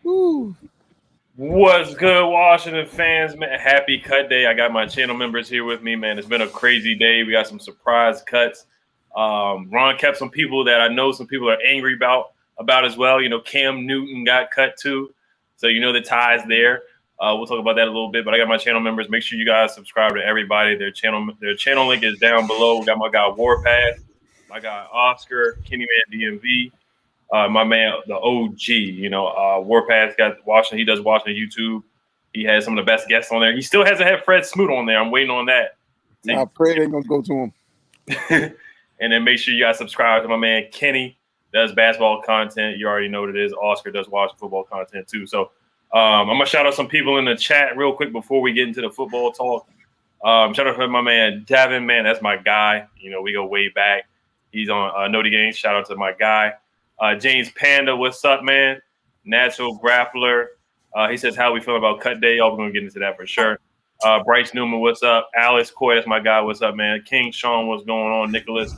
Woo. What's good, Washington fans, man? Happy cut day. I got my channel members here with me, man. It's been a crazy day. We got some surprise cuts. Ron kept some people that I know some people are angry about as well. You know, Cam Newton got cut too. So you know the ties there. We'll talk about that a little bit. But I got my channel members. Make sure you guys subscribe to everybody. Their channel link is down below. We got my guy Warpath, my guy Oscar, Kenny Man DMV. My man, the OG, Warpath got Washington. He does Washington YouTube. He has some of the best guests on there. He still hasn't had Fred Smoot on there. I'm waiting on that. I pray it ain't gonna go to him. And then make sure you guys subscribe to my man Kenny. Does basketball content. You already know what it is. Oscar does Washington football content too. So I'm gonna shout out some people in the chat real quick before we get into the football talk. Shout out to my man Devin, man. That's my guy. You know, we go way back. He's on Noti Games. Shout out to my guy. James Panda, what's up, man? Natural Grappler. He says, how we feel about cut day? We're going to get into that for sure. Bryce Newman, what's up? Alex Coy, that's my guy. What's up, man? King Sean, what's going on? Nicholas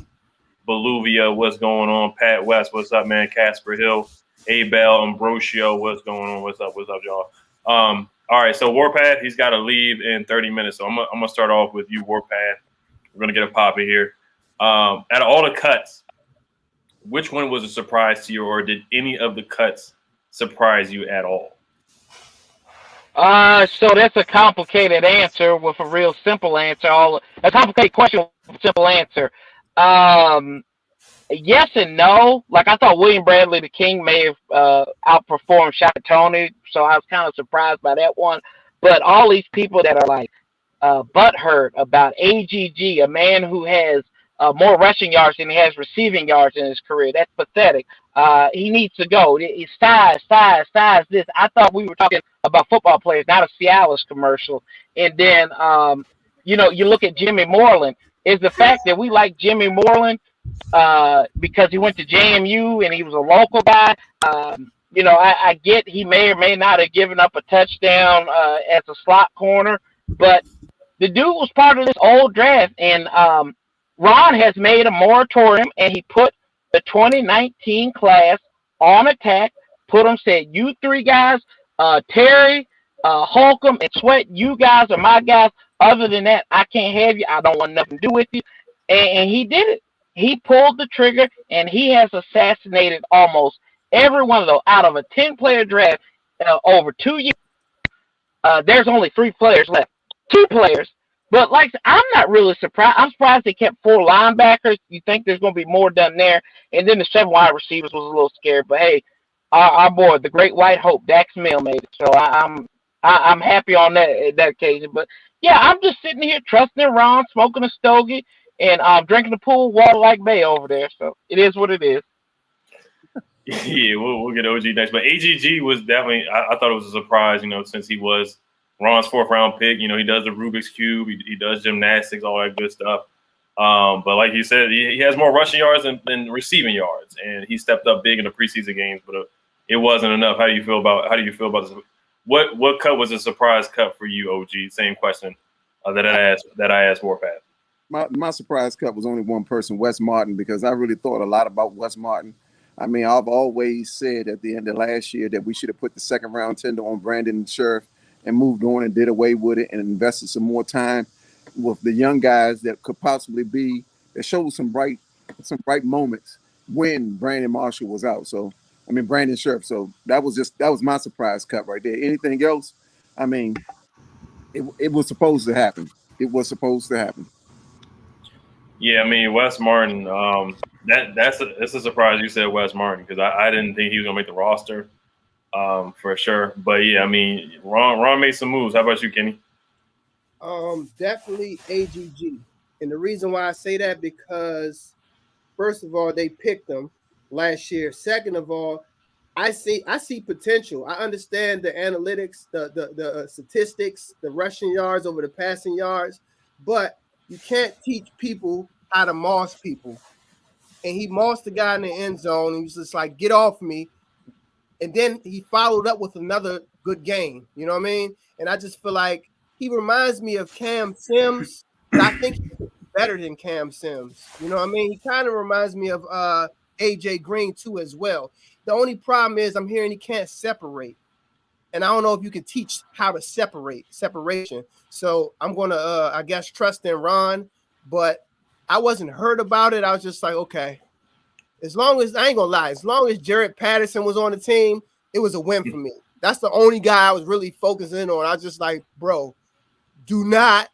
Boluvia, what's going on? Pat West, what's up, man? Casper Hill. Abel Ambrosio, what's going on? What's up, y'all? All right, so Warpath, he's got to leave in 30 minutes. So I'm going to start off with you, Warpath. We're going to get a pop in here. Out of all the cuts, which one was a surprise to you, or did any of the cuts surprise you at all? So that's a complicated answer with a real simple answer. A complicated question with a simple answer. Yes and no. Like I thought William Bradley the King may have outperformed Shaka Tony, so I was kind of surprised by that one. But all these people that are like butthurt about AGG, a man who has more rushing yards than he has receiving yards in his career. That's pathetic. He needs to go. It's size. This. I thought we were talking about football players, not a Cialis commercial. And then, you look at Jimmy Moreland. Is the fact that we like Jimmy Moreland because he went to JMU and he was a local guy. I get he may or may not have given up a touchdown as a slot corner, but the dude was part of this old draft, and Ron has made a moratorium, and he put the 2019 class on attack, said, you three guys, Terry, Holcomb, and Sweat, you guys are my guys. Other than that, I can't have you. I don't want nothing to do with you. And he did it. He pulled the trigger, and he has assassinated almost every one of those. Out of a 10-player draft over 2 years, there's only 3 players left. 2 players. But I'm not really surprised. I'm surprised they kept 4 linebackers. You think there's going to be more done there. And then the 7 wide receivers was a little scared. But, hey, our boy, the great white hope, Dax Mill made it. So I'm happy on that occasion. But, yeah, I'm just sitting here trusting in Ron, smoking a stogie, and drinking the pool water like Bay over there. So it is what it is. Yeah, we'll get OG next. But AGG was definitely – I thought it was a surprise, since he was – Ron's 4th round pick. He does the Rubik's Cube. He does gymnastics, all that good stuff. But like you said, he has more rushing yards than receiving yards, and he stepped up big in the preseason games. But it wasn't enough. How do you feel about this? What cut was a surprise cut for you, OG? Same question that I asked Warpath. My surprise cut was only one person, Wes Martin, because I really thought a lot about Wes Martin. I mean, I've always said at the end of last year that we should have put the 2nd round tender on Brandon Sheriff and moved on and did away with it and invested some more time with the young guys that could possibly be that showed some bright moments when Brandon Marshall was out. So Brandon Sheriff. So that was my surprise cut right there. Anything else? I mean, it was supposed to happen. It was supposed to happen. Yeah, Wes Martin. That's a surprise you said Wes Martin, because I didn't think he was gonna make the roster. For sure. But yeah, Ron made some moves. How about you, Kenny? Definitely AGG. And the reason why I say that, because first of all, they picked him last year. Second of all, I see potential. I understand the analytics, the statistics, the rushing yards over the passing yards, but you can't teach people how to moss people. And he mossed the guy in the end zone, and he was just like, get off me. And then he followed up with another good game. You know what I mean? And I just feel like he reminds me of Cam Sims, but I think he's better than Cam Sims. You know what I mean? He kind of reminds me of AJ Green too as well. The only problem is I'm hearing he can't separate. And I don't know if you can teach how to separation. So I'm going to, I guess, trust in Ron. But I wasn't hurt about it. I was just like, okay. As long as, I ain't going to lie, as long as Jared Patterson was on the team, it was a win for me. That's the only guy I was really focusing on. I was just like, bro, do not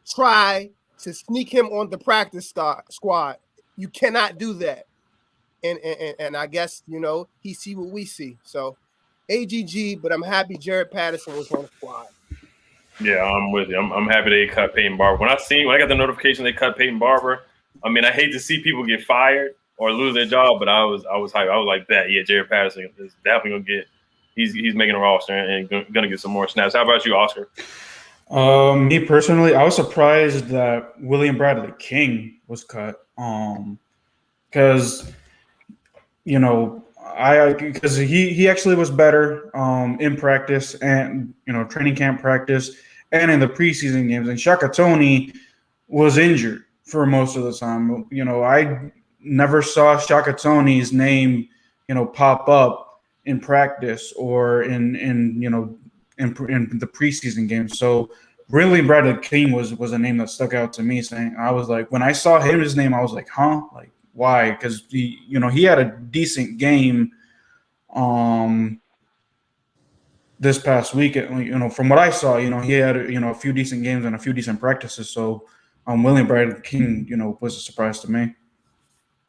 try to sneak him on the practice squad. You cannot do that. And I guess, you know, he see what we see. So AGG, but I'm happy Jared Patterson was on the squad. Yeah, I'm with you. I'm happy they cut Peyton Barber. When I got the notification they cut Peyton Barber, I mean, I hate to see people get fired or lose their job, but I was hyped. I was like, that, yeah, Jared Patterson is definitely gonna get. He's making a roster and gonna get some more snaps. How about you, Oscar? Me personally, I was surprised that William Bradley King was cut. Because you know, because he actually was better in practice and, you know, training camp practice and in the preseason games. And Shaka Toney was injured for most of the time. You know, I never saw Shaka Toney's name, you know, pop up in practice or in the preseason games. So really, Bradley King was a name that stuck out to me. Saying, I was like, when I saw his name, I was like, huh, like. Why? Because he had a decent game this past week. You know, from what I saw, you know, he had a few decent games and a few decent practices. So William Bradley King, you know, was a surprise to me.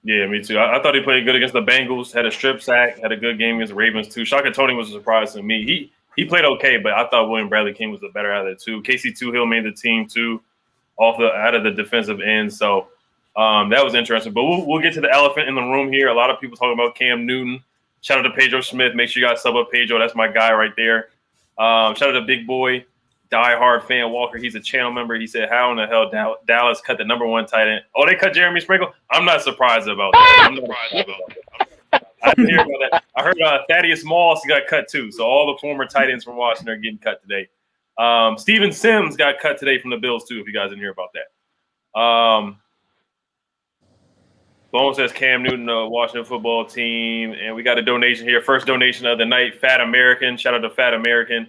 Yeah, me too. I thought he played good against the Bengals, had a strip sack, had a good game against the Ravens too. Shaka Toney was a surprise to me. He played okay, but I thought William Bradley King was the better out of the two. Casey Toohill made the team too, out of the defensive end. So that was interesting. But we'll get to the elephant in the room here. A lot of people talking about Cam Newton. Shout out to Pedro Smith. Make sure you guys sub up Pedro. That's my guy right there. Shout out to Big Boy, diehard fan Walker. He's a channel member. He said, how in the hell Dallas cut the #1 tight end? Oh, they cut Jeremy Sprinkle? I'm not surprised about that. I didn't hear about that. I heard Thaddeus Moss got cut too. So all the former tight ends from Washington are getting cut today. Steven Sims got cut today from the Bills too, if you guys didn't hear about that. Bone says Cam Newton, Washington football team. And we got a donation here. First donation of the night, Fat American. Shout out to Fat American.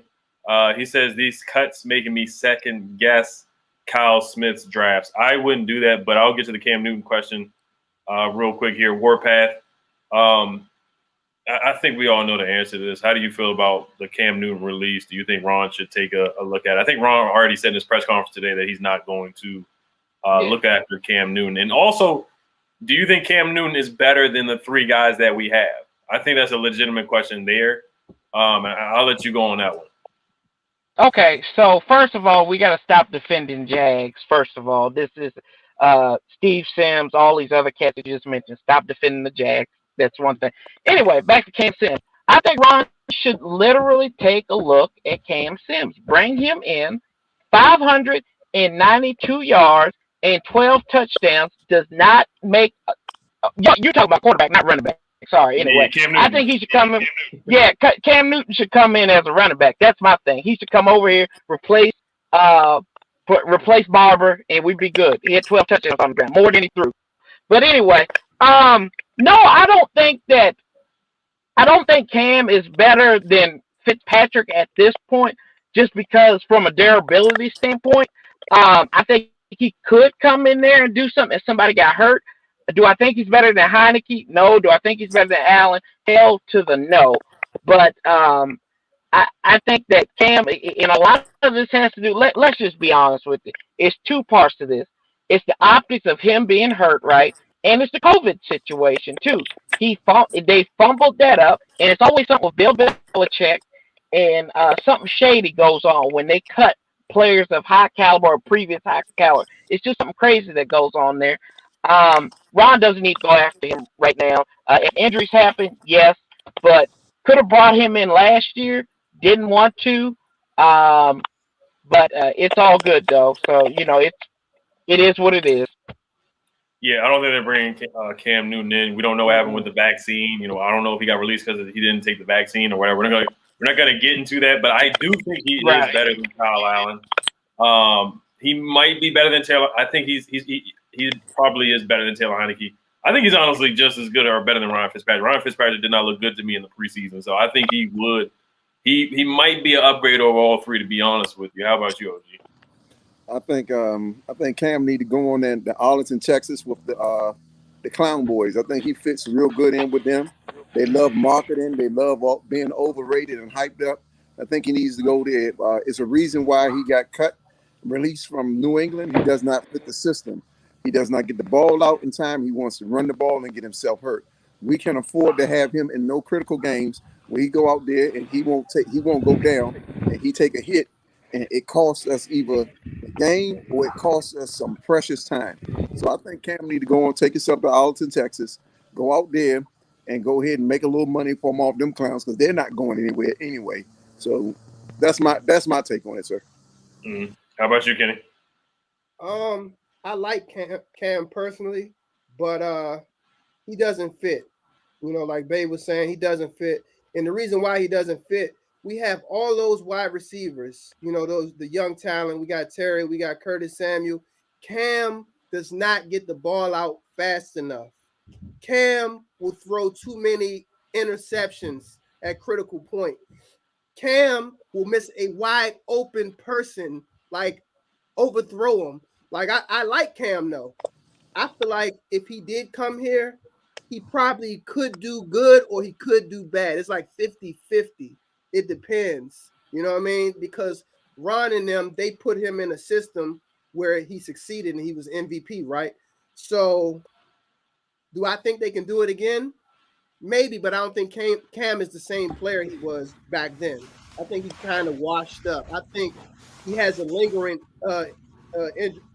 He says, these cuts making me second guess Kyle Smith's drafts. I wouldn't do that, but I'll get to the Cam Newton question real quick here. Warpath. I think we all know the answer to this. How do you feel about the Cam Newton release? Do you think Ron should take a look at it? I think Ron already said in his press conference today that he's not going to look after Cam Newton. And also, do you think Cam Newton is better than the three guys that we have? I think that's a legitimate question there. And I'll let you go on that one. Okay, so first of all, we got to stop defending Jags. First of all, this is Steve Sims, all these other cats that you just mentioned. Stop defending the Jags. That's one thing. Anyway, back to Cam Sims. I think Ron should literally take a look at Cam Sims. Bring him in. 592 yards and 12 touchdowns does not make you're talking about quarterback, not running back. Sorry. Anyway, I think he should come in. Yeah, Cam Newton should come in as a running back. That's my thing. He should come over here, replace Barber, and we'd be good. He had 12 touchdowns on the ground, more than he threw. But anyway, no, I don't think Cam is better than Fitzpatrick at this point, just because from a durability standpoint, I think he could come in there and do something if somebody got hurt. Do I think he's better than Heineke? No. Do I think he's better than Allen? Hell to the no. But I think that Cam, and a lot of this has to do, let's just be honest with you. It's two parts to this. It's the optics of him being hurt, right? And it's the COVID situation, too. They fumbled that up, and it's always something with Bill Belichick, and something shady goes on when they cut players of high caliber or previous high caliber. It's just something crazy that goes on there. Ron doesn't need to go after him right now. If injuries happen, yes, but could have brought him in last year. Didn't want to, but it's all good though. So it is what it is. Yeah, I don't think they're bringing Cam Newton in. We don't know what happened with the vaccine. I don't know if he got released because he didn't take the vaccine or whatever. We're not gonna get into that, but I do think he is better than Kyle Allen. He might be better than Taylor. I think he probably is better than Taylor Heineke. I think he's honestly just as good or better than Ryan Fitzpatrick. Ryan Fitzpatrick did not look good to me in the preseason, so I think he would. He might be an upgrade over all three, to be honest with you. How about you, OG? I think Cam need to go on there to Arlington, Texas with the Clown Boys. I think he fits real good in with them. They love marketing. They love being overrated and hyped up. I think he needs to go there. It's a reason why he got released from New England. He does not fit the system. He does not get the ball out in time. He wants to run the ball and get himself hurt. We can afford to have him in no critical games where he go out there and he won't go down and he take a hit and it costs us either the game or it costs us some precious time. So I think Cam need to go on, take himself to Arlington, Texas, go out there and go ahead and make a little money for him off them clowns because they're not going anywhere anyway. So that's my take on it, sir. Mm-hmm. How about you, Kenny? I like Cam personally, but he doesn't fit. You know, like Bay was saying, he doesn't fit. And the reason why he doesn't fit, we have all those wide receivers, you know, the young talent. We got Terry, we got Curtis Samuel. Cam does not get the ball out fast enough. Cam will throw too many interceptions at critical point. Cam will miss a wide open person, like overthrow him. Like I like Cam though. I feel like if he did come here, he probably could do good or he could do bad. It's like 50-50. It depends. You know what I mean? Because Ron and them, they put him in a system where he succeeded and he was MVP, right? So do I think they can do it again? Maybe, but I don't think Cam is the same player he was back then. I think he's kind of washed up. I think he has a lingering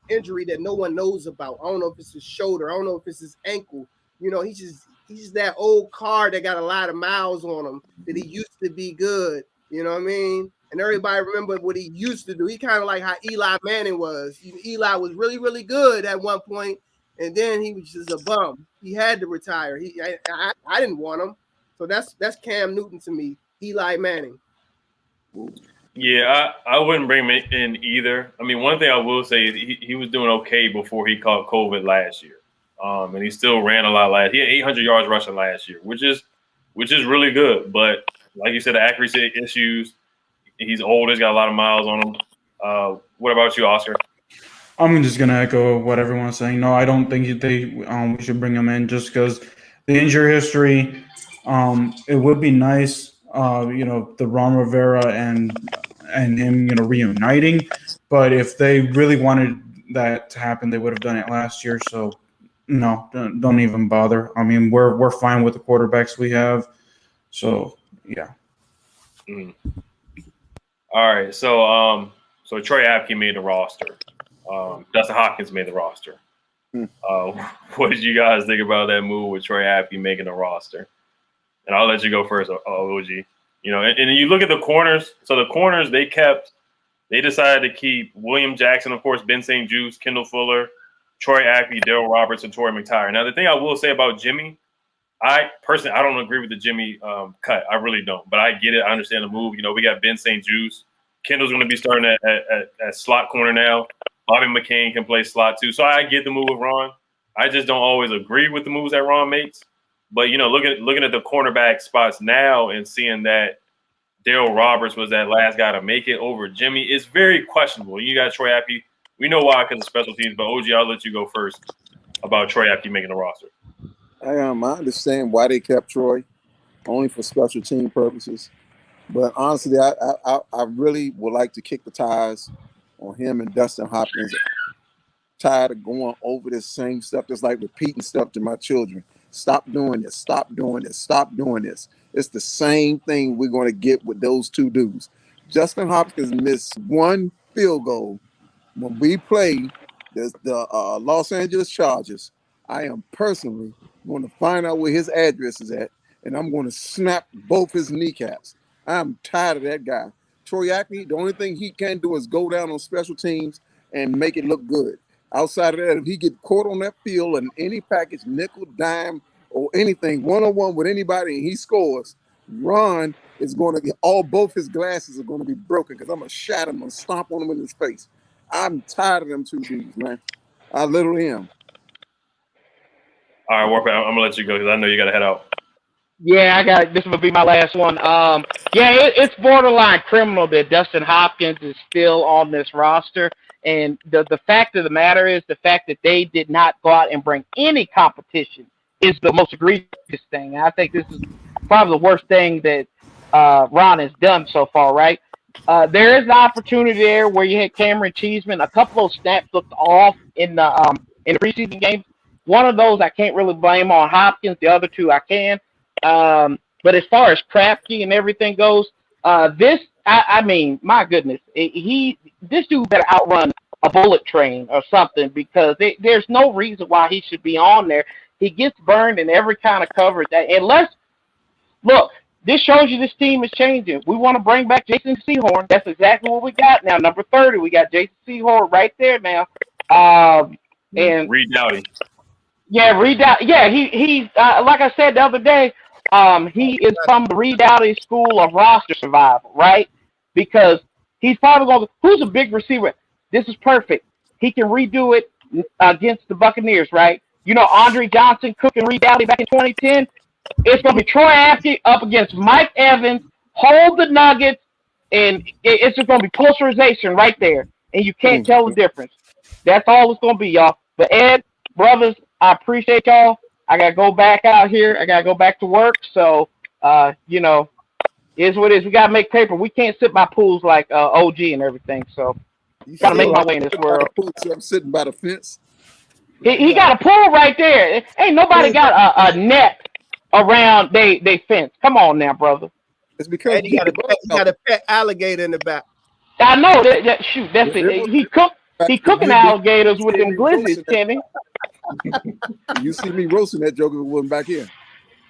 injury that no one knows about. I don't know if it's his shoulder. I don't know if it's his ankle. You know, he's just that old car that got a lot of miles on him that he used to be good. You know what I mean? And everybody remember what he used to do. He kind of like how Eli Manning was. Eli was really, really good at one point, and then he was just a bum. He had to retire. I didn't want him. So that's Cam Newton to me, Eli Manning. Yeah, I wouldn't bring him in either. I mean, one thing I will say is he was doing okay before he caught COVID last year. And he still ran a lot last. He had 800 yards rushing last year, which is really good. But like you said, the accuracy issues. He's old. He's got a lot of miles on him. What about you, Oscar? I'm just gonna echo what everyone's saying. No, I don't think we should bring him in just because the injury history. It would be nice, the Ron Rivera and him, reuniting. But if they really wanted that to happen, they would have done it last year. So no, don't even bother. I mean, we're fine with the quarterbacks we have. So yeah. Mm. All right, so Troy Apke made the roster. Dustin Hopkins made the roster. What did you guys think about that move with Troy Apke making the roster? And I'll let you go first, OG. And you look at the corners. So the corners they decided to keep William Jackson, of course, Ben St. Juste, Kendall Fuller, Troy Apke, Darryl Roberts, and Torrey McTyer. Now the thing I will say about Jimmy, I don't agree with the Jimmy cut. I really don't. But I get it. I understand the move. We got Ben St. Juste. Kendall's going to be starting at slot corner now. Bobby McCain can play slot too. So I get the move with Ron. I just don't always agree with the moves that Ron makes. But, looking at the cornerback spots now and seeing that Darryl Roberts was that last guy to make it over Jimmy is very questionable. You got Troy Apke. We know why because of special teams. But, OG, I'll let you go first about Troy Apke making the roster. I understand why they kept Troy, only for special team purposes. But honestly, I really would like to kick the tires on him and Dustin Hopkins. Tired of going over this same stuff. Just like repeating stuff to my children. Stop doing this. Stop doing this. Stop doing this. It's the same thing we're going to get with those two dudes. Justin Hopkins missed one field goal when we play the Los Angeles Chargers. I am personally going to find out where his address is at, and I'm going to snap both his kneecaps. I'm tired of that guy. Troy Apke, the only thing he can do is go down on special teams and make it look good. Outside of that, if he get caught on that field in any package, nickel, dime, or anything, one-on-one with anybody, and he scores, Ron is going to get both his glasses are going to be broken because I'm going to shatter him and stomp on him in his face. I'm tired of them two dudes, man. I literally am. All right, Warpath, I'm gonna let you go because I know you gotta head out. Yeah, I got this will be my last one. It's borderline criminal that Dustin Hopkins is still on this roster. And the fact of the matter is the fact that they did not go out and bring any competition is the most egregious thing. I think this is probably the worst thing that Ron has done so far, right? There is an opportunity there where you had Cameron Cheeseman. A couple of snaps looked off in the preseason games. One of those I can't really blame on Hopkins. The other two I can. But as far as Crafty and everything goes, I mean, my goodness, this dude better outrun a bullet train or something because there's no reason why he should be on there. He gets burned in every kind of coverage. Look, this shows you this team is changing. We want to bring back Jason Sehorn. That's exactly what we got now. Number 30, we got Jason Sehorn right there now. And Reed Dowdy. Yeah, Reed Dowdy. Yeah, he's like I said the other day. He is from the Reed Dowdy school of roster survival, right? Because he's probably going to, who's a big receiver? This is perfect. He can redo it against the Buccaneers, right? You know, Andre Johnson cooking Reed Dowdy back in 2010. It's going to be Troy Apke up against Mike Evans, hold the Nuggets, and it's just going to be posterization right there. And you can't tell the difference. That's all it's going to be, y'all. But Ed, brothers, I appreciate y'all. I got to go back out here. I got to go back to work. So, you know, is what it is. We got to make paper. We can't sit by pools like OG and everything. So, got to make my way in this world. I'm sitting by the fence. He got a pool right there. Ain't nobody got a net around they fence. Come on now, brother. It's because he got a pet alligator in the back. I know that. Shoot, that's it. He cooking alligators with them glizzies, Kenny. You see me roasting that joker wasn't back here.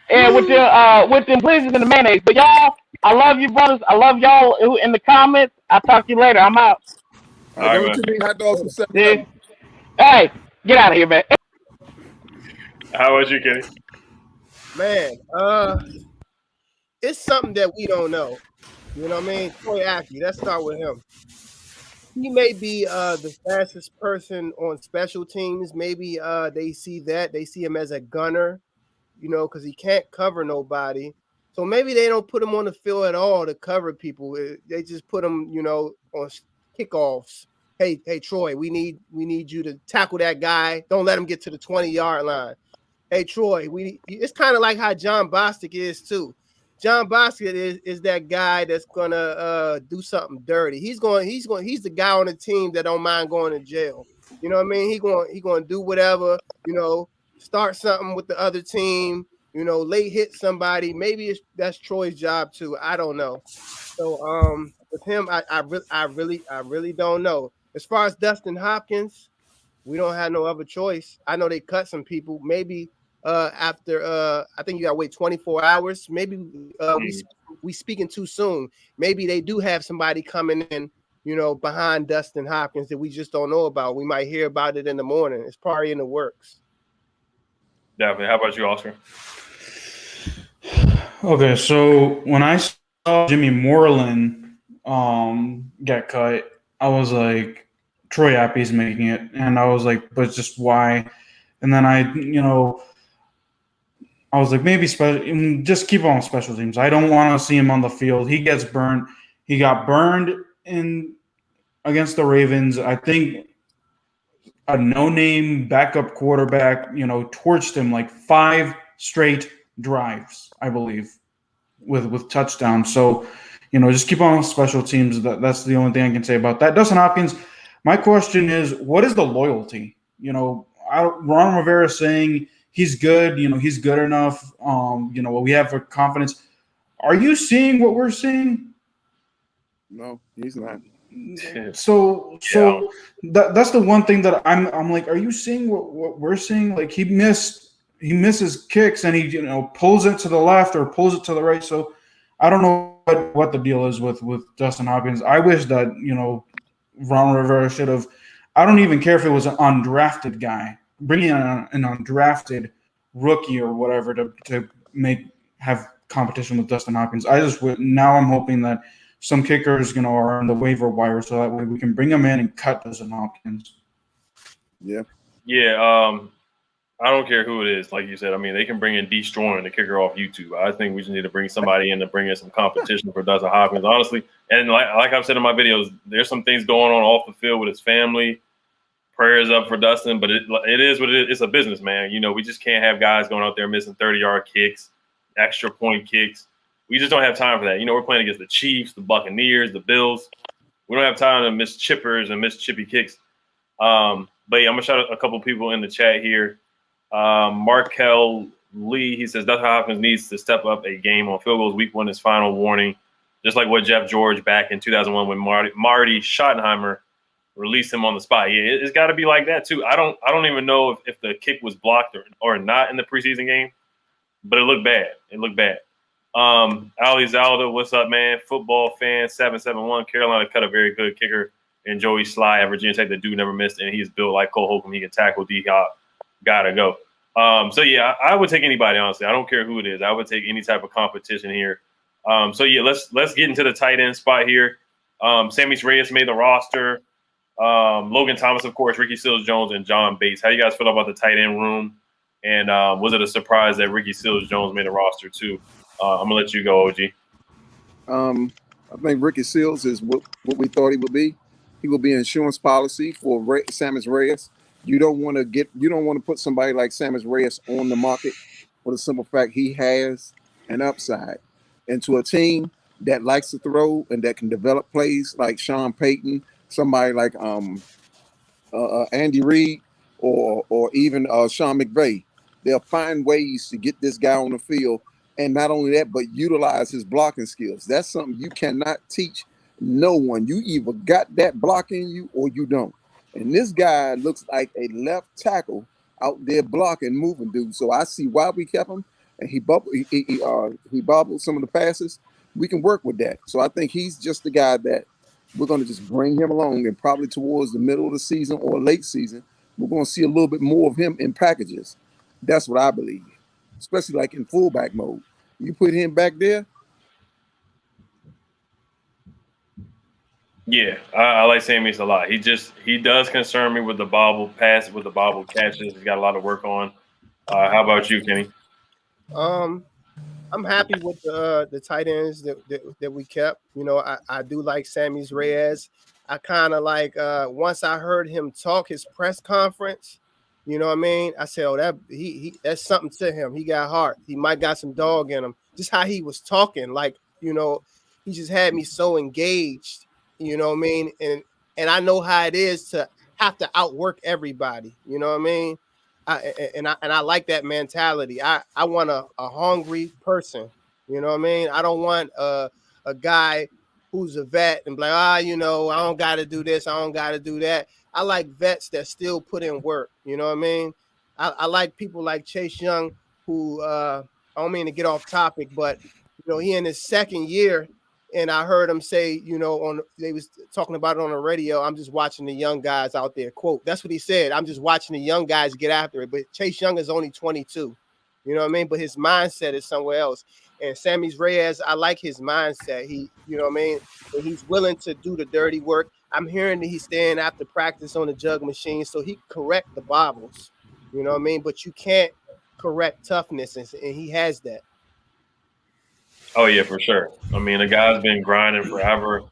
And with them glizzies and the mayonnaise. But y'all, I love you, brothers. I love y'all in the comments. I'll talk to you later. I'm out. All right, don't you need hot dogs from 7 yeah. Hey, get out of here, man. How was you, Kenny? Man, it's something that we don't know. You know what I mean? Troy Apke, let's start with him. He may be the fastest person on special teams. Maybe they see that. They see him as a gunner, you know, because he can't cover nobody. So maybe they don't put him on the field at all to cover people. They just put him, you know, on kickoffs. Hey, Troy, we need you to tackle that guy. Don't let him get to the 20-yard line. Hey, Troy, it's kind of like how John Bostic is too. John Bostic is that guy that's gonna do something dirty. He's the guy on the team that don't mind going to jail. You know what I mean? He gonna do whatever, you know, start something with the other team, you know, late hit somebody. Maybe that's Troy's job too. I don't know. So with him, I really don't know. As far as Dustin Hopkins, we don't have no other choice. I know they cut some people. Maybe after I think you gotta wait 24 hours. Maybe we speaking too soon. Maybe they do have somebody coming in, you know, behind Dustin Hopkins that we just don't know about. We might hear about it in the morning. It's probably in the works. Definitely. How about you, Oscar? Okay, so when I saw Jimmy Moreland get cut, I was like, Troy Apke's making it, and I was like, but just why? And then I was like, maybe just keep on special teams. I don't want to see him on the field. He gets burned. He got burned against the Ravens. I think a no-name backup quarterback, you know, torched him like 5 straight drives, I believe, with touchdowns. So, you know, just keep on special teams. That's the only thing I can say about that. Dustin Hopkins, my question is, what is the loyalty? You know, Ron Rivera saying he's good, you know, he's good enough. You know, we have confidence. Are you seeing what we're seeing? No, he's not. So that's the one thing that I'm like, are you seeing what we're seeing? Like he misses kicks and he, you know, pulls it to the left or pulls it to the right. So I don't know what the deal is with Dustin Hopkins. I wish that, you know, Ron Rivera should have. I don't even care if it was an undrafted guy. Bringing in an undrafted rookie or whatever to have competition with Dustin Hopkins. Now I'm hoping that some kickers, you know, are on the waiver wire so that way we can bring them in and cut Dustin Hopkins. Yeah. Yeah. I don't care who it is. Like you said, I mean, they can bring in Destroying, the kicker off YouTube. I think we just need to bring somebody in to bring in some competition for Dustin Hopkins, honestly. And like I've said in my videos, there's some things going on off the field with his family. Prayers up for Dustin, but it is what it is. It's a business, man. You know, we just can't have guys going out there missing 30-yard kicks, extra point kicks. We just don't have time for that. You know, we're playing against the Chiefs, the Buccaneers, the Bills. We don't have time to miss chippers and miss chippy kicks. But yeah, I'm gonna shout out a couple people in the chat here. Markel Lee, he says Dustin Hopkins needs to step up a game on field goals. Week 1 is final warning, just like what Jeff George back in 2001 when Marty Schottenheimer released him on the spot. Yeah, it's got to be like that too. I don't even know if the kick was blocked or not in the preseason game, but it looked bad. It looked bad. Ali Zalda, what's up, man? Football fan 771. Carolina cut a very good kicker, and Joey Sly at Virginia Tech. The dude never missed, and he's built like Cole Holcomb. He can tackle D-Hop. Gotta go. So yeah, I would take anybody, honestly. I don't care who it is. I would take any type of competition here. So yeah, let's get into the tight end spot here. Sammy Reyes made the roster. Logan Thomas, of course, Ricky Seals-Jones, and John Bates. How you guys feel about the tight end room? And was it a surprise that Ricky Seals-Jones made the roster too? I'm gonna let you go, OG. I think Ricky Seals is what we thought he would be. He will be an insurance policy for Sammis Reyes. You don't want to put somebody like Sammis Reyes on the market for the simple fact he has an upside. And to a team that likes to throw and that can develop plays like Sean Payton, somebody like Andy Reid or even Sean McVay, they'll find ways to get this guy on the field. And not only that, but utilize his blocking skills. That's something you cannot teach no one. You either got that block in you or you don't. And this guy looks like a left tackle out there blocking, moving dude. So I see why we kept him, and he bobbled some of the passes. We can work with that. So I think he's just the guy that we're going to just bring him along, and probably towards the middle of the season or late season, we're going to see a little bit more of him in packages. That's what I believe, especially like in fullback mode. You put him back there. Yeah, I like Sammy's a lot. He does concern me with the bobble pass, with the bobble catches. He's got a lot of work on. How about you, Kenny? I'm happy with the tight ends that we kept. You know, I do like Sammis Reyes. I kind of like once I heard him talk his press conference, you know what I mean? I said, oh, that's something to him. He got heart. He might got some dog in him. Just how he was talking, like, you know, he just had me so engaged. You know what I mean? And I know how it is to have to outwork everybody. You know what I mean? I like that mentality. I want a hungry person. You know what I mean? I don't want a guy who's a vet and be like, you know, I don't got to do this. I don't got to do that. I like vets that still put in work. You know what I mean? I like people like Chase Young, who I don't mean to get off topic, but, you know, he in his second year. And I heard him say, you know, they was talking about it on the radio. I'm just watching the young guys out there. Quote, that's what he said. I'm just watching the young guys get after it. But Chase Young is only 22. You know what I mean? But his mindset is somewhere else. And Sammis Reyes, I like his mindset. He, you know what I mean? And he's willing to do the dirty work. I'm hearing that he's staying after practice on the jug machine so he can correct the bobbles. You know what I mean? But you can't correct toughness, and he has that. Oh, yeah, for sure. I mean, the guy's been grinding forever,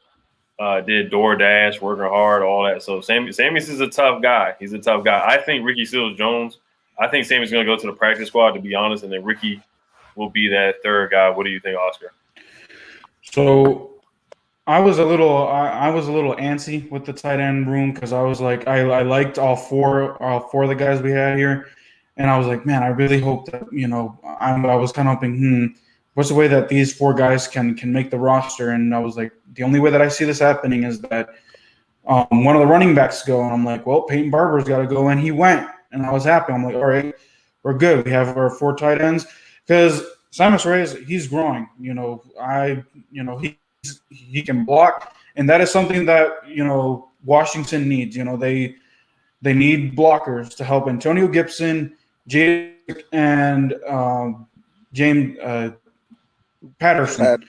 did DoorDash, working hard, all that. So Sammy's is a tough guy. He's a tough guy. I think Ricky Seals-Jones, I think Sammy's going to go to the practice squad, to be honest, and then Ricky will be that third guy. What do you think, Oscar? So I was a little antsy with the tight end room because I was like, I liked all four of the guys we had here. And I was like, man, I really hope that, you know, I was kind of hoping, what's the way that these four guys can make the roster? And I was like, the only way that I see this happening is that one of the running backs go. And I'm like, well, Peyton Barber's got to go. And he went. And I was happy. I'm like, all right, we're good. We have our four tight ends. Because Sammis Reyes, he's growing. You know, he can block. And that is something that, you know, Washington needs. You know, they need blockers to help Antonio Gibson, Jake, and James Patterson.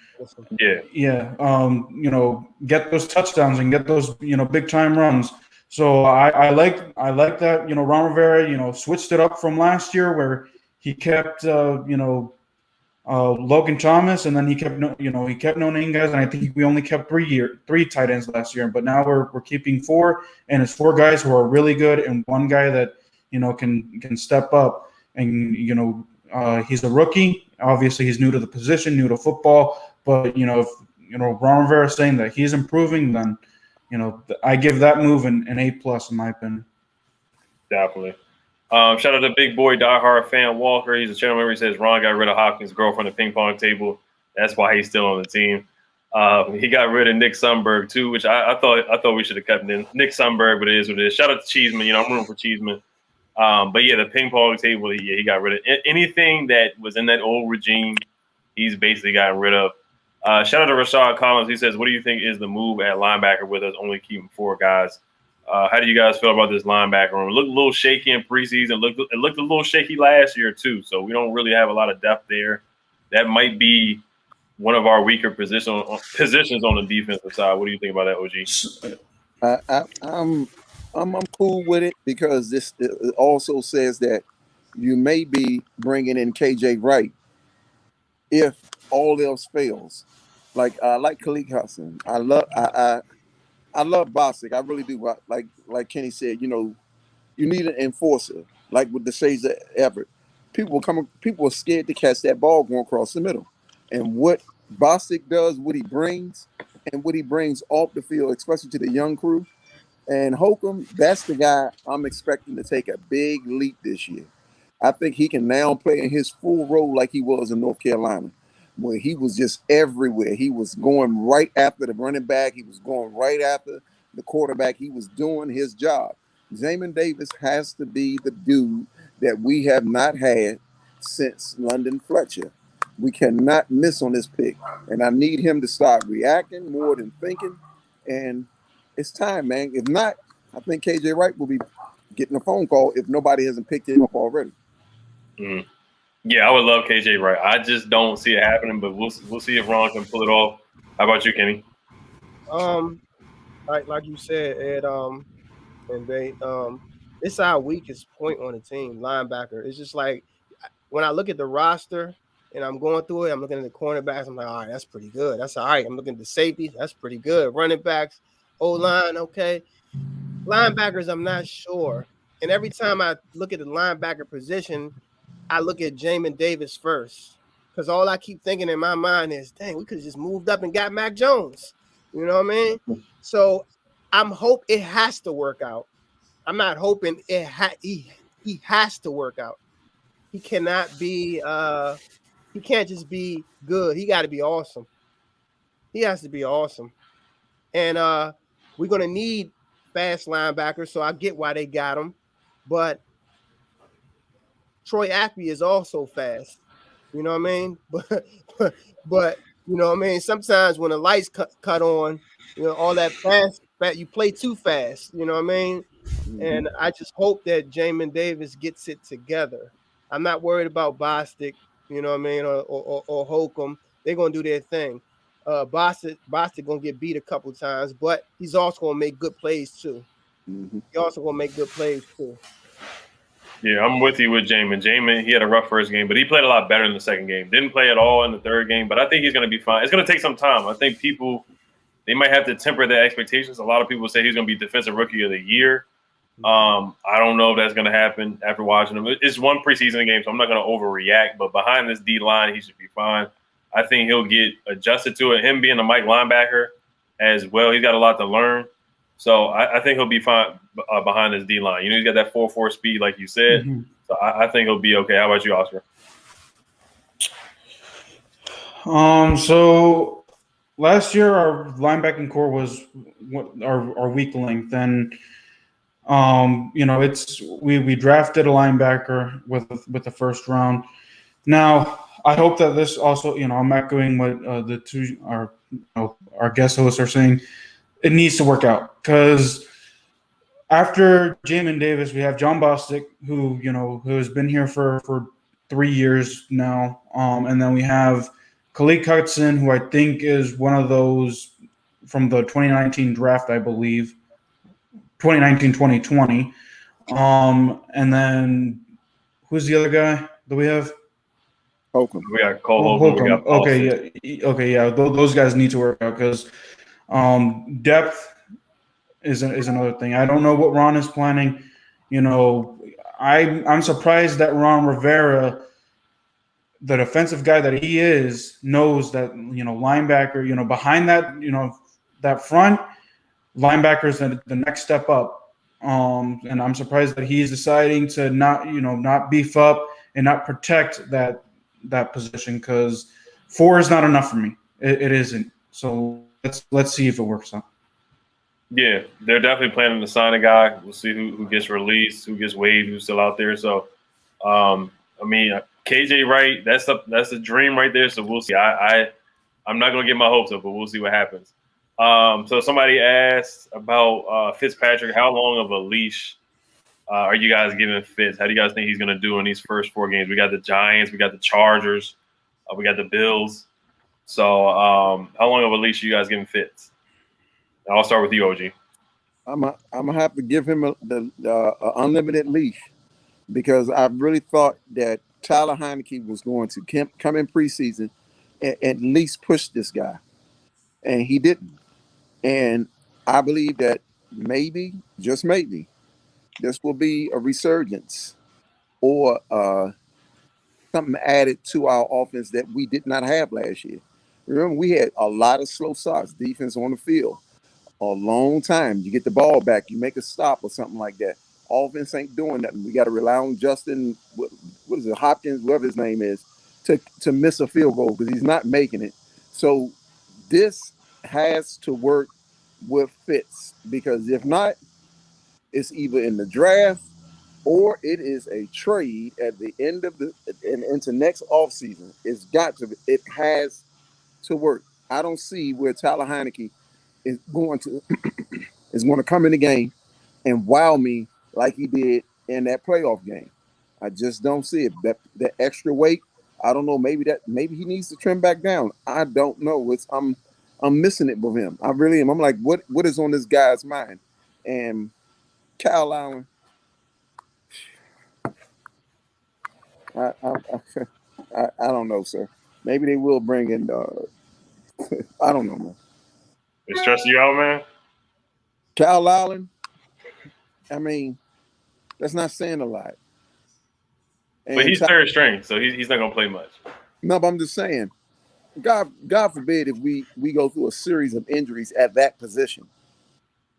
Yeah. You know, get those touchdowns and get those, you know, big time runs. So I like that, Ron Rivera, switched it up from last year where he kept, Logan Thomas, and then he kept no name guys, and I think we only kept three tight ends last year, but now we're keeping four, and it's four guys who are really good and one guy that can step up, and he's a rookie. Obviously, he's new to the position, new to football, but if Ron Rivera is saying that he's improving, then I give that move an A+ in my opinion. Definitely. Shout out to big boy diehard fan Walker. He's a channel member. He says Ron got rid of Hopkins' girlfriend at the ping pong table. That's why he's still on the team. He got rid of Nick Sundberg too, which I thought we should have kept in Nick Sundberg, but it is what it is. Shout out to Cheeseman. I'm rooting for Cheeseman. But yeah, the ping pong table, he got rid of anything that was in that old regime. He's basically gotten rid of. Shout out to Rashad Collins. He says, "What do you think is the move at linebacker with us only keeping four guys?" How do you guys feel about this linebacker room? It looked a little shaky in preseason. It looked a little shaky last year too. So we don't really have a lot of depth there. That might be one of our weaker positions on the defensive side. What do you think about that, OG? I'm cool with it because this also says that you may be bringing in KJ Wright if all else fails. Like Khalid Hudson. I love Bostic. I really do. Like Kenny said, you need an enforcer, like with the shades of Everett. People are scared to catch that ball going across the middle. And what Bostic does, what he brings off the field, especially to the young crew. And Holcomb, that's the guy I'm expecting to take a big leap this year. I think he can now play in his full role like he was in North Carolina, where he was just everywhere. He was going right after the running back. He was going right after the quarterback. He was doing his job. Jamin Davis has to be the dude that we have not had since London Fletcher. We cannot miss on this pick. And I need him to start reacting more than thinking. And it's time, man. If not, I think KJ Wright will be getting a phone call if nobody hasn't picked him up already. OG? Yeah, I would love KJ Wright. I just don't see it happening, but we'll see if Ron can pull it off. How about you, Kenny? Like you said, Ed, and they, it's our weakest point on the team, linebacker. It's just like when I look at the roster and I'm going through it, I'm looking at the cornerbacks. I'm like, all right, that's pretty good. That's all right. I'm looking at the safeties. That's pretty good. Running backs, O-line, okay. Linebackers, I'm not sure. And every time I look at the linebacker position, I look at Jamin Davis first, because all I keep thinking in my mind is, dang, we could have just moved up and got Mac Jones. You know what I mean? So I'm hope it has to work out. I'm not hoping he has to work out. He cannot be he can't just be good. He got to be awesome. He has to be awesome. And we're gonna need fast linebackers, so I get why they got him, but Troy Apke is also fast. You know what I mean? But you know what I mean? Sometimes when the lights cut on, all that fast, you play too fast. You know what I mean? Mm-hmm. And I just hope that Jamin Davis gets it together. I'm not worried about Bostic, you know what I mean, or Holcomb. They're gonna do their thing. Bostic gonna get beat a couple times, but he's also gonna make good plays too. Mm-hmm. He also gonna make good plays too. Yeah, I'm with you with Jamin. Jamin, he had a rough first game, but he played a lot better in the second game. Didn't play at all in the third game, but I think he's going to be fine. It's going to take some time. I think they might have to temper their expectations. A lot of people say he's going to be Defensive Rookie of the Year. I don't know if that's going to happen after watching him. It's one preseason game, so I'm not going to overreact, but behind this D-line, he should be fine. I think he'll get adjusted to it. Him being a Mike linebacker as well, he's got a lot to learn. So I think he'll be fine behind his D-line. He's got that 4.4 speed, like you said. Mm-hmm. So I think he'll be okay. How about you, Oscar? So last year our linebacking core was our weak link. And we drafted a linebacker with the first round. Now I hope that this also, I'm echoing what our guest hosts are saying. It needs to work out because after Jamin Davis, we have John Bostic, who has been here for 3 years now, and then we have Khalid Hudson, who I think is one of those from the 2019 draft, I believe. 2019, 2020. And then who's the other guy that we have? Holcomb. We got Cole Holcomb. We got Okay, yeah. Those guys need to work out because depth is another thing. I don't know what Ron is planning. I'm surprised that Ron Rivera, the defensive guy that he is, knows that linebacker. Behind that, that front linebacker is the next step up. And I'm surprised that he's deciding to not beef up and not protect that position because 4 is not enough for me. It isn't. So let's see if it works out. Yeah, they're definitely planning to sign a guy. We'll see who gets released, who gets waived, who's still out there. So, KJ Wright, that's a dream right there. So we'll see. I'm not gonna get my hopes up, but we'll see what happens. So somebody asked about Fitzpatrick. How long of a leash are you guys giving Fitz? How do you guys think he's gonna do in these first 4 games? We got the Giants, we got the Chargers, we got the Bills. So how long of a leash are you guys giving Fitz? I'll start with you, OG. I'm gonna have to give him the unlimited leash because I really thought that Tyler Heineke was going to come in preseason and at least push this guy, and he didn't. And I believe that maybe, just maybe, this will be a resurgence or something added to our offense that we did not have last year. Remember, we had a lot of slow starts, defense on the field. A long time. You get the ball back, you make a stop or something like that. Offense ain't doing nothing. We got to rely on Justin, what is it, Hopkins, whatever his name is, to miss a field goal because he's not making it. So this has to work with Fitz because if not, it's either in the draft or it is a trade at the end of and into next offseason. It has to work. I don't see where Tyler Heineke is going to come in the game and wow me like he did in that playoff game. I just don't see it. That extra weight, I don't know. Maybe he needs to trim back down. I don't know. I'm missing it with him. I really am. I'm like, what is on this guy's mind? And Kyle Allen, I don't know, sir. Maybe they will bring in. I don't know, man. It stressing you out, man? Kyle Allen, I mean, that's not saying a lot. And but he's third string, so he's not gonna play much. No, but I'm just saying, God forbid if we go through a series of injuries at that position.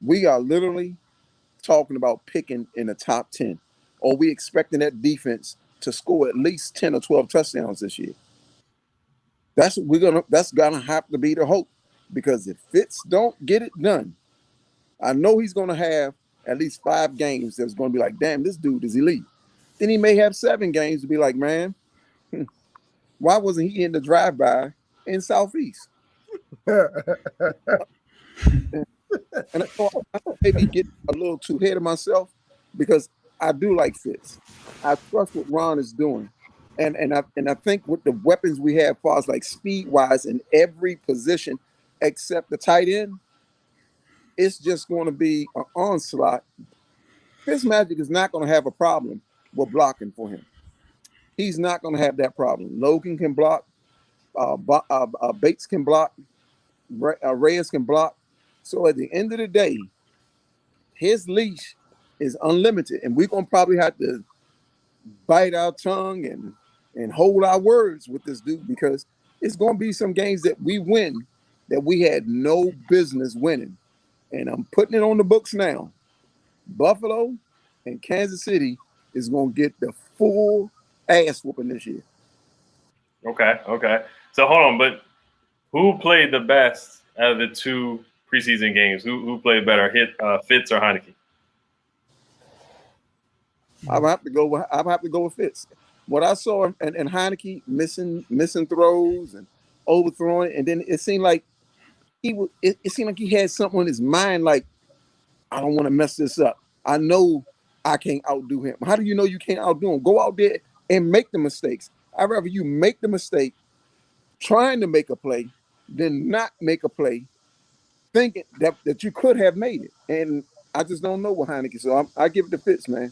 We are literally talking about picking in the top 10. Or we expecting that defense to score at least 10 or 12 touchdowns this year. That's gonna have to be the hope. Because if Fitz don't get it done, I know he's gonna have at least 5 games that's gonna be like, damn, this dude is elite. Then he may have 7 games to be like, man, why wasn't he in the drive-by in Southeast? And I thought maybe get a little too ahead of myself because I do like Fitz. I trust what Ron is doing. And I think with the weapons we have, as far as like speed-wise in every position except the tight end, it's just going to be an onslaught. Fitzmagic is not going to have a problem with blocking for him. He's not going to have that problem. Logan can block. Bates can block. Reyes can block. So at the end of the day, his leash is unlimited. And we're going to probably have to bite our tongue and hold our words with this dude because it's going to be some games that we win that we had no business winning. And I'm putting it on the books now. Buffalo and Kansas City is going to get the full ass whooping this year. Okay. So hold on, but who played the best out of the 2 preseason games? Who played better, Fitz or Heineke? I'll have to go with Fitz. What I saw and Heineke missing throws and overthrowing, and then it seemed like it seemed like he had something on his mind, like, I don't want to mess this up. I know I can't outdo him. How do you know you can't outdo him? Go out there and make the mistakes. I'd rather you make the mistake trying to make a play than not make a play thinking that you could have made it. And I just don't know with Heineke. So I give it to Fitz, man.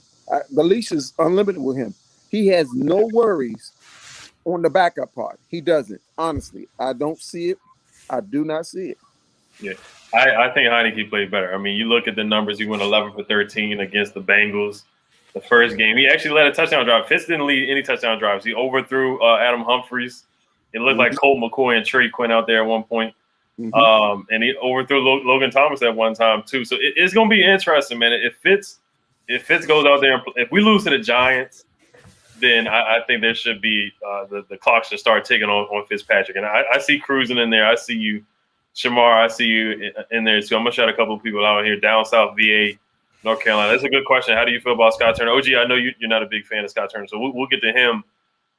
The leash is unlimited with him. He has no worries on the backup part. He doesn't. Honestly, I don't see it. I do not see it. Yeah, I think Heineke played better. I mean, you look at the numbers. He went 11 for 13 against the Bengals. The first game, he actually led a touchdown drive. Fitz didn't lead any touchdown drives. He overthrew Adam Humphries. It looked like Colt McCoy and Trey Quinn out there at one point. And he overthrew Logan Thomas at one time too. So it's going to be interesting, man. If Fitz goes out there, and if we lose to the Giants, then I think there should be the clock should start ticking on Fitzpatrick. And I see cruising in there. I see you, Shamar. I see you in there too. I'm gonna shout a couple of people out here down south, VA, North Carolina. That's a good question. How do you feel about Scott Turner? OG, I know you're not a big fan of Scott Turner, so we'll get to him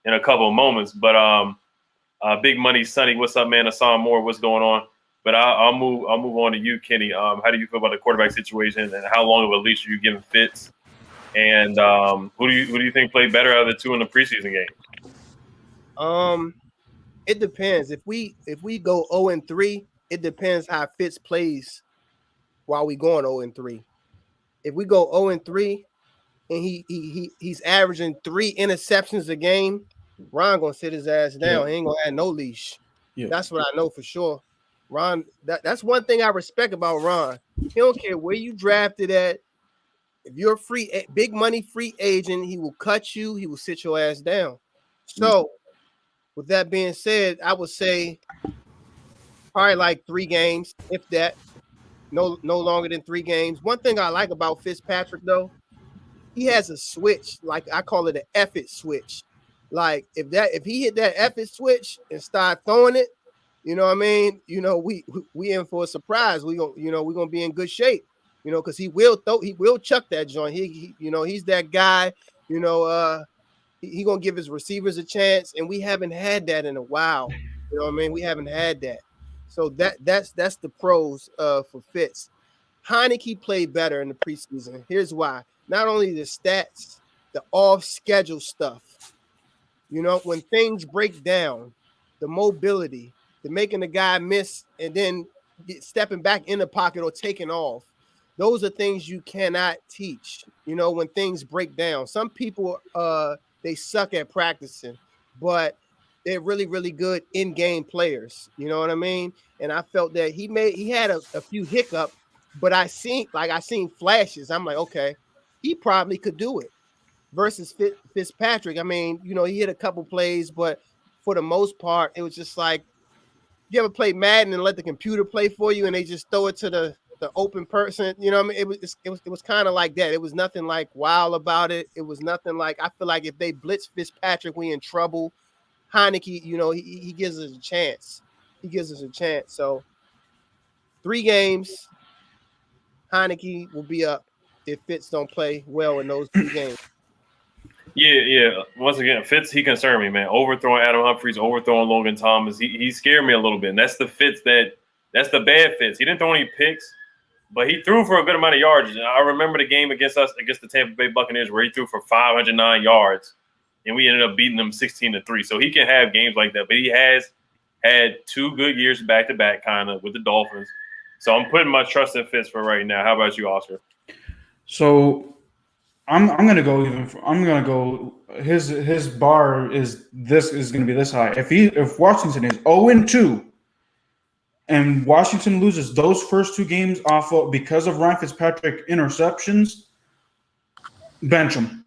in a couple of moments. But Big Money Sonny, what's up, man? Assam Moore, what's going on? But I'll move on to you, Kenny. How do you feel about the quarterback situation, and how long of a leash are you giving Fitz? And who do you think played better out of the two in the preseason game? It depends. If we go 0-3, it depends how Fitz plays while we going 0-3. If we go 0-3 and he's averaging 3 interceptions a game, Ron gonna sit his ass down. He ain't gonna have no leash. That's what I know for sure. Ron, that's one thing I respect about Ron. He don't care where you drafted at. If you're a big money free agent, he will cut you. He will sit your ass down. So, with that being said, I would say probably like 3 games, if that. No longer than 3 games. One thing I like about Fitzpatrick, though, he has a switch. Like I call it an F it switch. Like if he hit that F it switch and start throwing it, you know what I mean? You know, we in for a surprise. We're gonna be in good shape. You know, because he will chuck that joint. He he's that guy. You know, he gonna give his receivers a chance, and we haven't had that in a while. You know what I mean? We haven't had that. So that's the pros for Fitz. Heineke played better in the preseason. Here's why: not only the stats, the off-schedule stuff. You know, when things break down, the mobility, the making the guy miss and then stepping back in the pocket or taking off. Those are things you cannot teach, you know, when things break down. Some people, they suck at practicing, but they're really, really good in-game players. You know what I mean? And I felt that he had a few hiccups, but I seen flashes. I'm like, okay, he probably could do it. Versus Fitzpatrick, I mean, you know, he hit a couple plays, but for the most part, it was just like, you ever play Madden and let the computer play for you and they just throw it to the open person, you know what I mean? It was kind of like that. It was nothing like wild about it. It was nothing like, I feel like if they blitz Fitzpatrick, we in trouble. Heineke, you know, he gives us a chance. He gives us a chance. So 3 games, Heineke will be up if Fitz don't play well in those 3 games. Yeah. Once again, Fitz, he concerned me, man. Overthrowing Adam Humphries, overthrowing Logan Thomas. He scared me a little bit. And that's the Fitz that's the bad Fitz. He didn't throw any picks, but he threw for a good amount of yards. I remember the game against the Tampa Bay Buccaneers, where he threw for 509 yards, and we ended up beating them 16-3. So he can have games like that, but he has had 2 good years back to back, kind of with the Dolphins. So I'm putting my trust in Fitz for right now. How about you, Oscar? So I'm gonna go. His bar is gonna be this high. If Washington is 0-2. And Washington loses those first 2 games because of Ryan Fitzpatrick interceptions, bench him.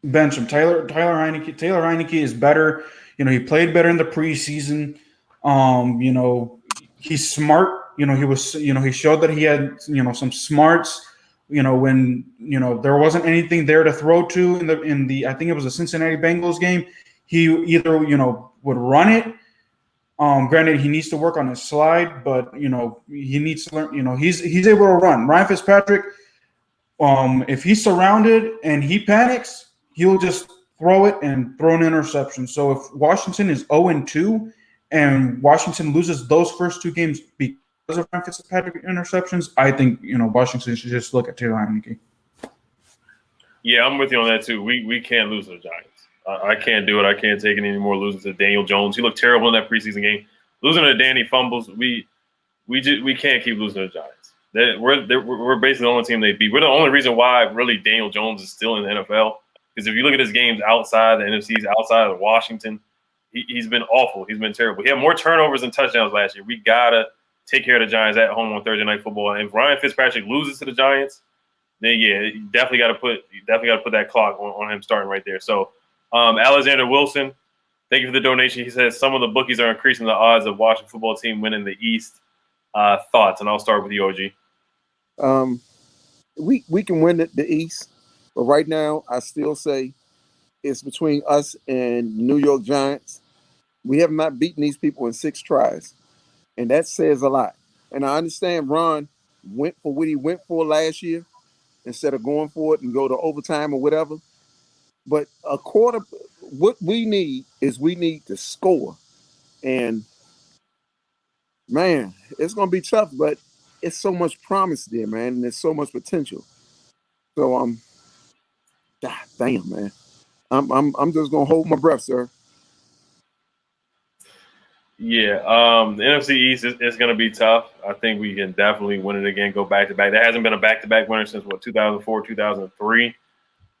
Taylor Heineke is better. You know, he played better in the preseason. You know, he's smart. You know, he showed that he had, you know, some smarts. You know, when, you know, there wasn't anything there to throw to in the I think it was a Cincinnati Bengals game. He either, you know, would run it. Granted, he needs to work on his slide, but, you know, he needs to learn. You know, he's able to run. Ryan Fitzpatrick, if he's surrounded and he panics, he'll just throw it and throw an interception. So if Washington is 0-2 and Washington loses those first 2 games because of Ryan Fitzpatrick interceptions, I think, you know, Washington should just look at Taylor Heineke. Yeah, I'm with you on that too. We can't lose to the Giants. I can't do it. I can't take it anymore. Losing to Daniel Jones, he looked terrible in that preseason game. Losing to Danny fumbles, we can't keep losing to the Giants. We're basically the only team they beat. We're the only reason why really Daniel Jones is still in the NFL. Because if you look at his games outside the NFCs, outside of Washington, he's been awful. He's been terrible. He had more turnovers than touchdowns last year. We gotta take care of the Giants at home on Thursday Night Football. And if Ryan Fitzpatrick loses to the Giants, then yeah, you definitely got to put that clock on him starting right there. So Alexander Wilson, thank you for the donation. He says some of the bookies are increasing the odds of Washington football team winning the East. Thoughts, and I'll start with you, OG. We can win the East, but right now I still say it's between us and New York Giants. We have not beaten these people in 6 tries, and that says a lot. And I understand Ron went for what he went for last year instead of going for it and go to overtime or whatever. But what we need to score. And man, it's going to be tough, but it's so much promise there, man, and there's so much potential. So God damn, man, I'm just gonna hold my breath, sir. Yeah, the NFC East is going to be tough. I think we can definitely win it again, go back-to-back. There hasn't been a back-to-back winner since, 2004, 2003.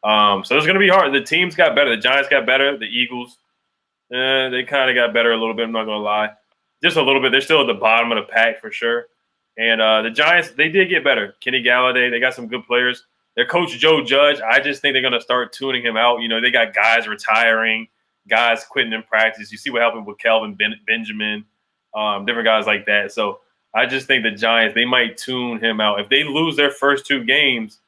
So it's going to be hard. The teams got better. The Giants got better. The Eagles, they kind of got better a little bit, I'm not going to lie. Just a little bit. They're still at the bottom of the pack for sure. And the Giants, they did get better. Kenny Galladay, they got some good players. Their coach, Joe Judge, I just think they're going to start tuning him out. They got guys retiring, guys quitting in practice. You see what happened with Kelvin Benjamin, different guys like that. So I just think the Giants, they might tune him out. If they lose their first 2 games,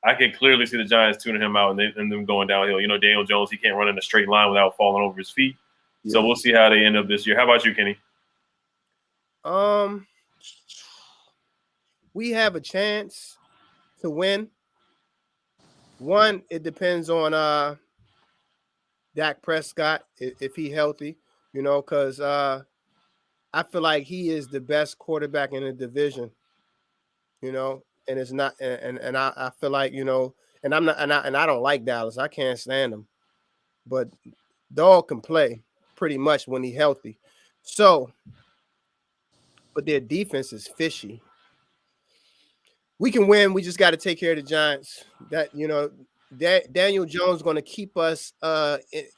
I can clearly see the Giants tuning him out and them going downhill. Daniel Jones, he can't run in a straight line without falling over his feet. Yeah. So we'll see how they end up this year. How about you, Kenny? We have a chance to win. One, it depends on Dak Prescott if he's healthy, because I feel like he is the best quarterback in the division, and it's not, and I feel like, and I'm not, and I don't like Dallas. I can't stand him, but dog can play pretty much when he's healthy. So, but their defense is fishy. We can win. We just got to take care of the Giants. That Daniel Jones is going to keep us.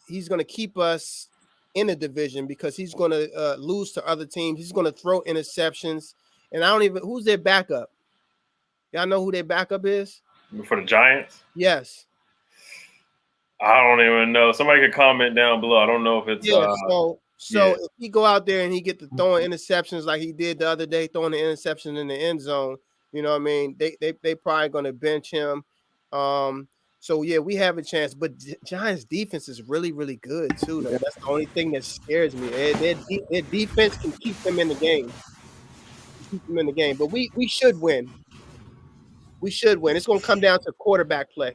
He's going to keep us in the division because he's going to lose to other teams. He's going to throw interceptions, and I don't even. Who's their backup? Y'all know who their backup is? For the Giants? Yes. I don't even know. Somebody could comment down below. I don't know if it's. So if he go out there and he get to throwing interceptions like he did the other day, throwing the interception in the end zone. You know what I mean? They probably going to bench him. So, yeah, we have a chance. But Giants' defense is really, really good, too. Though. That's the only thing that scares me. Their defense can keep them in the game. But we should win. We should win. It's going to come down to quarterback play.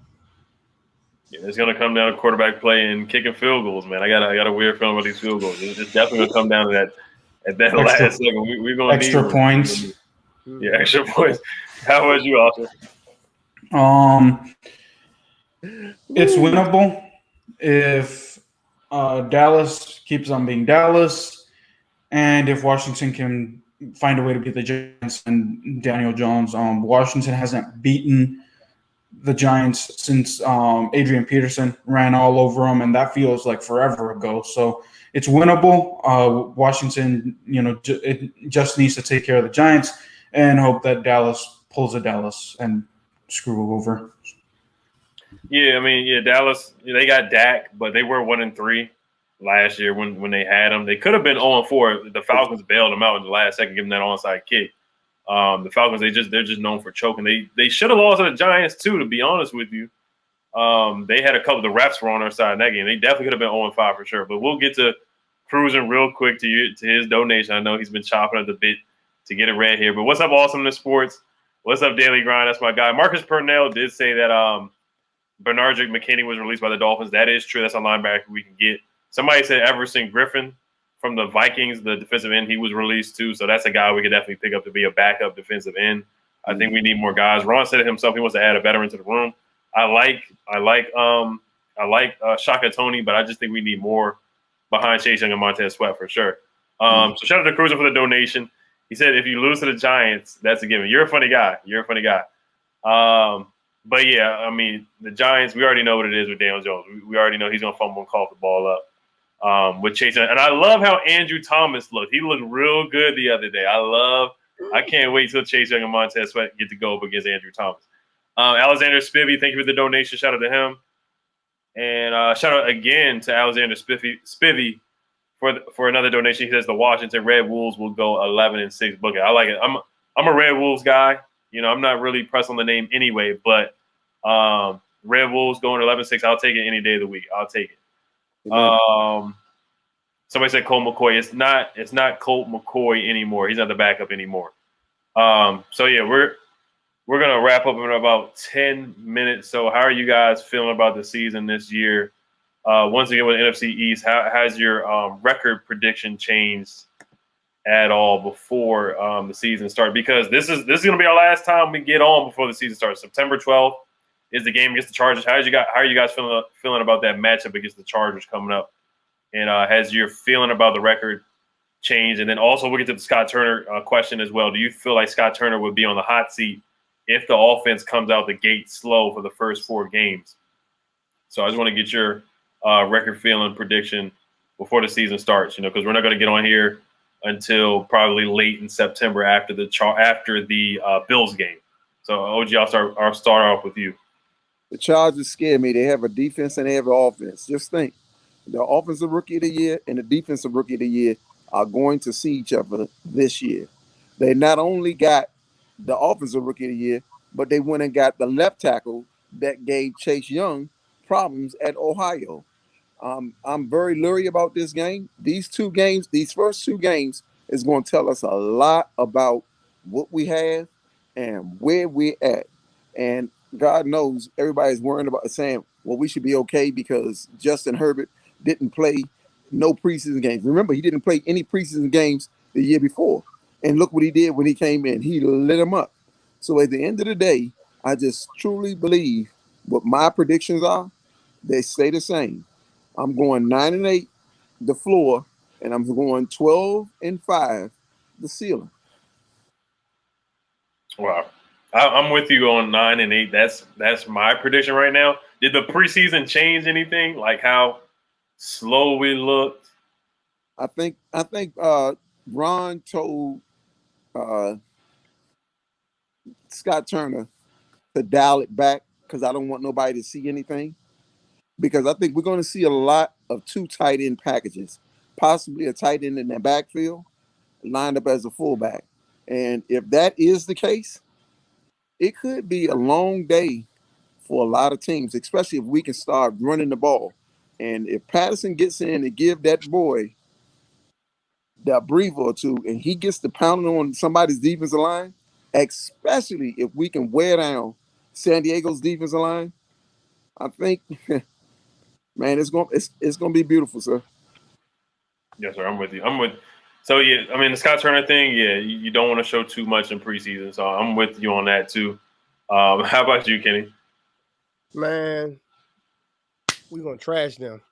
Yeah, it's going to come down to quarterback play and kicking field goals, man. I got a weird feeling about these field goals. It's definitely going to come down to that at that last second. We're going to extra points. Yeah, extra points. How about you, Arthur? It's winnable if Dallas keeps on being Dallas, and if Washington can find a way to beat the Giants and Daniel Jones. Washington hasn't beaten the Giants since Adrian Peterson ran all over them, and that feels like forever ago. So it's winnable. Washington, it just needs to take care of the Giants and hope that Dallas pulls a Dallas and screw over. Yeah, I mean, Dallas, they got Dak, but they were 1-3 last year when they had him. They could have been 0-4. The Falcons bailed them out in the last second, giving that onside kick. The Falcons, they're just known for choking. They should have lost to the Giants too, to be honest with you. They had a couple. The refs were on their side in that game. They definitely could have been 0-5 for sure. But we'll get to cruising real quick to his donation. I know he's been chopping at the bit to get it read here. But what's up, Awesomeness Sports? What's up, Daily Grind? That's my guy. Marcus Purnell did say that Bernardrick McKinney was released by the Dolphins. That is true. That's a linebacker we can get. Somebody said Everson Griffin from the Vikings, the defensive end, he was released too. So that's a guy we could definitely pick up to be a backup defensive end. I think we need more guys. Ron said it himself. He wants to add a veteran to the room. I like Shaka Tony, but I just think we need more behind Chase Young and Montez Sweat for sure. So shout out to Cruiser for the donation. He said if you lose to the Giants, that's a given. You're a funny guy. But yeah, I mean, the Giants, we already know what it is with Daniel Jones. We already know he's going to fumble and cough the ball up with Chase. And I love how Andrew Thomas looked. He looked real good the other day. I can't wait till Chase Young and Montez Sweat get to go up against Andrew Thomas. Alexander Spivey, thank you for the donation. Shout out to him. And shout out again to Alexander Spivey for another donation. He says the Washington Red Wolves will go 11-6. Book it. I like it. I'm a Red Wolves guy. I'm not really pressed on the name anyway, but Red Wolves going 11-6. I'll take it any day of the week. I'll take it. Somebody said Colt McCoy. It's not Colt McCoy anymore. He's not the backup anymore. So yeah, we're gonna wrap up in about 10 minutes. So how are you guys feeling about the season this year? Once again with NFC East, how has your record prediction changed at all before the season starts? Because this is gonna be our last time we get on before the season starts. September 12th is the game against the Chargers. How are you guys feeling about that matchup against the Chargers coming up? And has your feeling about the record changed? And then also we'll get to the Scott Turner question as well. Do you feel like Scott Turner would be on the hot seat if the offense comes out the gate slow for the first 4 games? So I just want to get your record feeling prediction before the season starts, because we're not going to get on here until probably late in September after the Bills game. So OG, I'll start off with you. The Chargers scare me. They have a defense and they have an offense. Just think, the offensive rookie of the year and the defensive rookie of the year are going to see each other this year. They not only got the offensive rookie of the year, but they went and got the left tackle that gave Chase Young problems at Ohio. I'm very leery about this game. These first 2 games is going to tell us a lot about what we have and where we're at. And God knows everybody's worrying about saying, well, we should be okay because Justin Herbert didn't play no preseason games. Remember, he didn't play any preseason games the year before. And look what he did when he came in. He lit him up. So at the end of the day, I just truly believe what my predictions are, they stay the same. I'm going 9-8, the floor, and I'm going 12-5, the ceiling. Wow. I'm with you on 9-8. That's my prediction right now. Did the preseason change anything? Like how slow we looked? I think Ron told Scott Turner to dial it back because I don't want nobody to see anything. Because I think we're going to see a lot of 2 tight end packages, possibly a tight end in the backfield lined up as a fullback. And if that is the case, it could be a long day for a lot of teams, especially if we can start running the ball. And if Patterson gets in and give that boy that breather or 2, and he gets to pounding on somebody's defensive line, especially if we can wear down San Diego's defensive line, I think, man, it's gonna be beautiful, sir. Yes, sir. I'm with you. So yeah, I mean the Scott Turner thing, yeah, you don't want to show too much in preseason. So I'm with you on that too. How about you, Kenny? Man, we're gonna trash them.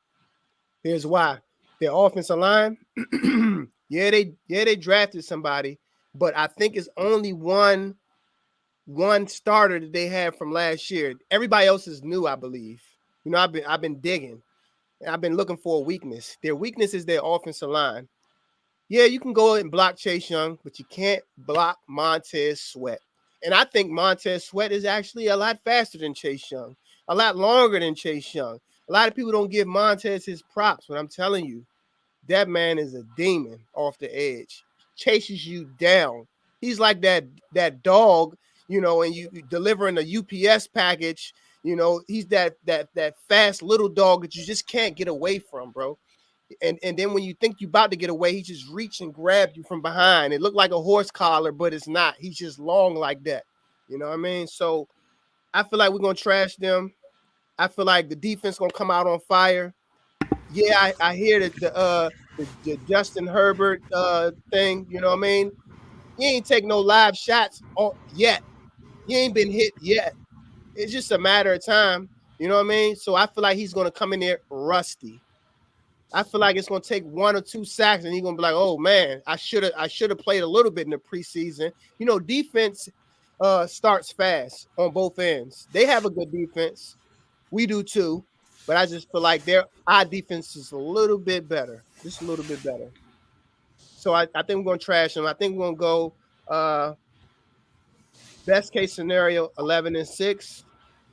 Here's why. Their offensive line, they drafted somebody, but I think it's only one starter that they had from last year. Everybody else is new, I believe. I've been digging. I've been looking for a weakness. Their weakness is their offensive line. Yeah, you can go and block Chase Young, but you can't block Montez Sweat. And I think Montez Sweat is actually a lot faster than Chase Young, a lot longer than Chase Young. A lot of people don't give Montez his props, but I'm telling you, that man is a demon off the edge. Chases you down. He's like that dog, and you delivering a UPS package. He's that fast little dog that you just can't get away from, bro. And then when you think you're about to get away, he just reach and grab you from behind. It looked like a horse collar, but it's not. He's just long like that. You know what I mean? So I feel like we're going to trash them. I feel like the defense going to come out on fire. Yeah, I hear that the Justin Herbert thing, you know what I mean? He ain't take no live shots yet. He ain't been hit yet. It's just a matter of time. You know what I mean? So I feel like he's going to come in there rusty. I feel like it's gonna take 1 or 2 sacks, and he's gonna be like, "Oh man, I should have played a little bit in the preseason." You know, defense starts fast on both ends. They have a good defense. We do too, but I just feel like our defense is a little bit better, just a little bit better. So I think we're gonna trash them. I think we're gonna go best case scenario 11-6,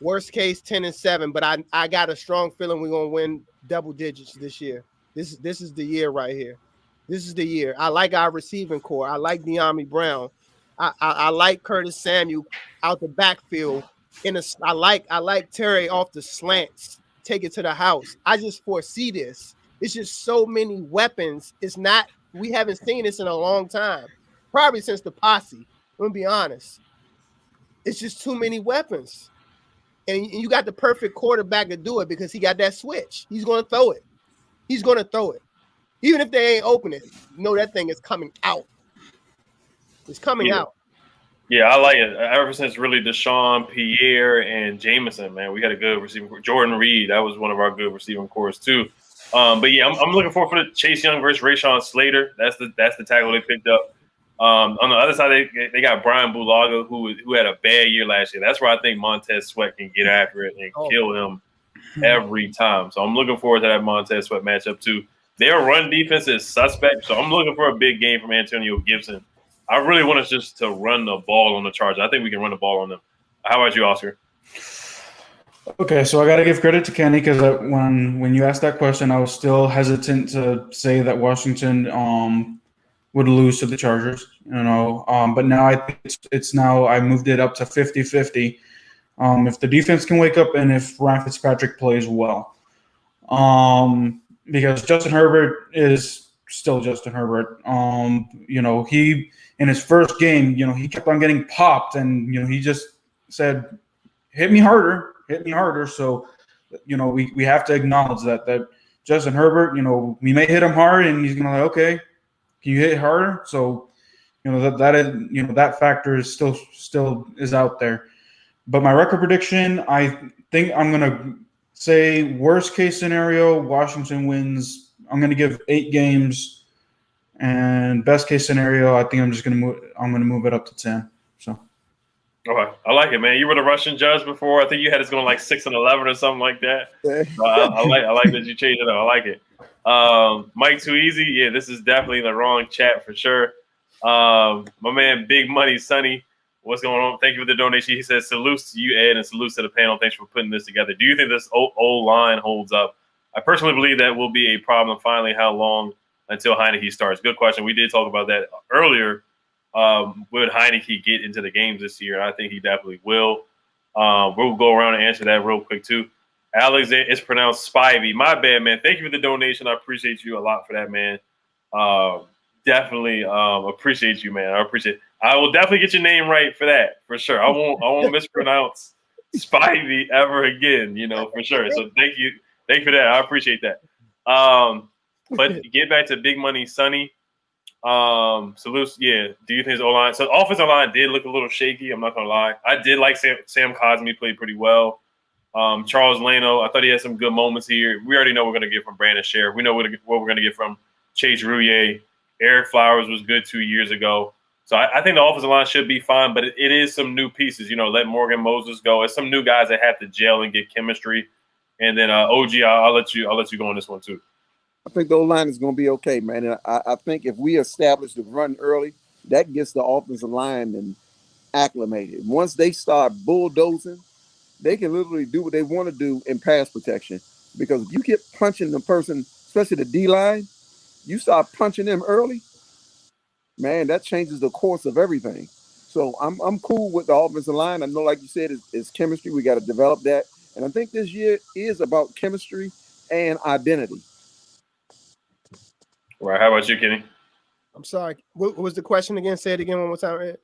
worst case 10-7. But I got a strong feeling we're gonna win double digits this year. This is the year right here. This is the year. I like our receiving core. I like De'Ami Brown. I like Curtis Samuel out the backfield. I like Terry off the slants. Take it to the house. I just foresee this. It's just so many weapons. We haven't seen this in a long time. Probably since the posse. I'm gonna be honest. It's just too many weapons. And you got the perfect quarterback to do it because he got that switch. He's going to throw it. He's going to throw it. Even if they ain't open it, you know that thing is coming out. It's coming out. Yeah, I like it. Ever since really Deshaun, Pierre, and Jameson, man, we had a good receiving core. Jordan Reed, that was one of our good receiving cores too. But yeah, I'm looking forward for the Chase Young versus Rashawn Slater. That's the tackle they picked up. On the other side, they got Brian Bulaga, who had a bad year last year. That's where I think Montez Sweat can get after it and kill him every time. So I'm looking forward to that Montez Sweat matchup too. Their run defense is suspect, so I'm looking for a big game from Antonio Gibson. I really want us just to run the ball on the Chargers. I think we can run the ball on them. How about you, Oscar? Okay, so I got to give credit to Kenny because when you asked that question, I was still hesitant to say that Washington would lose to the Chargers, but now I think it's now I moved it up to 50-50. If the defense can wake up and if Ryan Fitzpatrick plays well, because Justin Herbert is still Justin Herbert. He in his first game, he kept on getting popped, and he just said, "Hit me harder." So, we have to acknowledge that Justin Herbert, we may hit him hard, and he's gonna like, okay, can you hit harder? So, that factor is still is out there. But my record prediction, I think I'm gonna say worst case scenario, Washington wins. I'm gonna give 8 games, and best case scenario, I think I'm gonna move it up to 10. So. Okay, I like it, man. You were the Russian judge before. I think you had us going like 6-11 or something like that. So I like that you changed it up. I like it. Mike Too Easy, yeah, this is definitely the wrong chat for sure. My man, Big Money Sonny, what's going on? Thank you for the donation. He says salutes to you, Ed, and salutes to the panel. Thanks for putting this together. Do you think this old line holds up? I personally believe that will be a problem. Finally, how long until Heineke starts? Good question. We did talk about that earlier. Would Heineke get into the games this year? I think he definitely will. We'll go around and answer that real quick too. Alex, it's pronounced Spivey. My bad, man. Thank you for the donation. I appreciate you a lot for that, man. Definitely appreciate you, man. I appreciate it. I will definitely get your name right for that, for sure. I won't mispronounce Spivey ever again, for sure. So thank you for that. I appreciate that. But get back to Big Money Sonny. Salutes, yeah. Do you think his O-line? So offensive line did look a little shaky. I'm not gonna lie. I did like Sam Cosmi played pretty well. Charles Leno, I thought he had some good moments here. We already know we're gonna get from Brandon Sheriff. We know what we're gonna get from Chase Rouillet. Eric Flowers was good 2 years ago. So I think the offensive line should be fine, but it is some new pieces. Let Morgan Moses go. It's some new guys that have to gel and get chemistry. And then OG, I'll let you go on this one too. I think the O-line is going to be okay, man. And I think if we establish the run early, that gets the offensive linemen acclimated. Once they start bulldozing, they can literally do what they want to do in pass protection. Because if you keep punching the person, especially the D-line, you start punching them early, man, that changes the course of everything. So I'm cool with the offensive line. I know, like you said, it's chemistry. We got to develop that. And I think this year is about chemistry and identity. Right. How about you, Kenny? I'm sorry. What was the question again? Say it again one more time, Ed.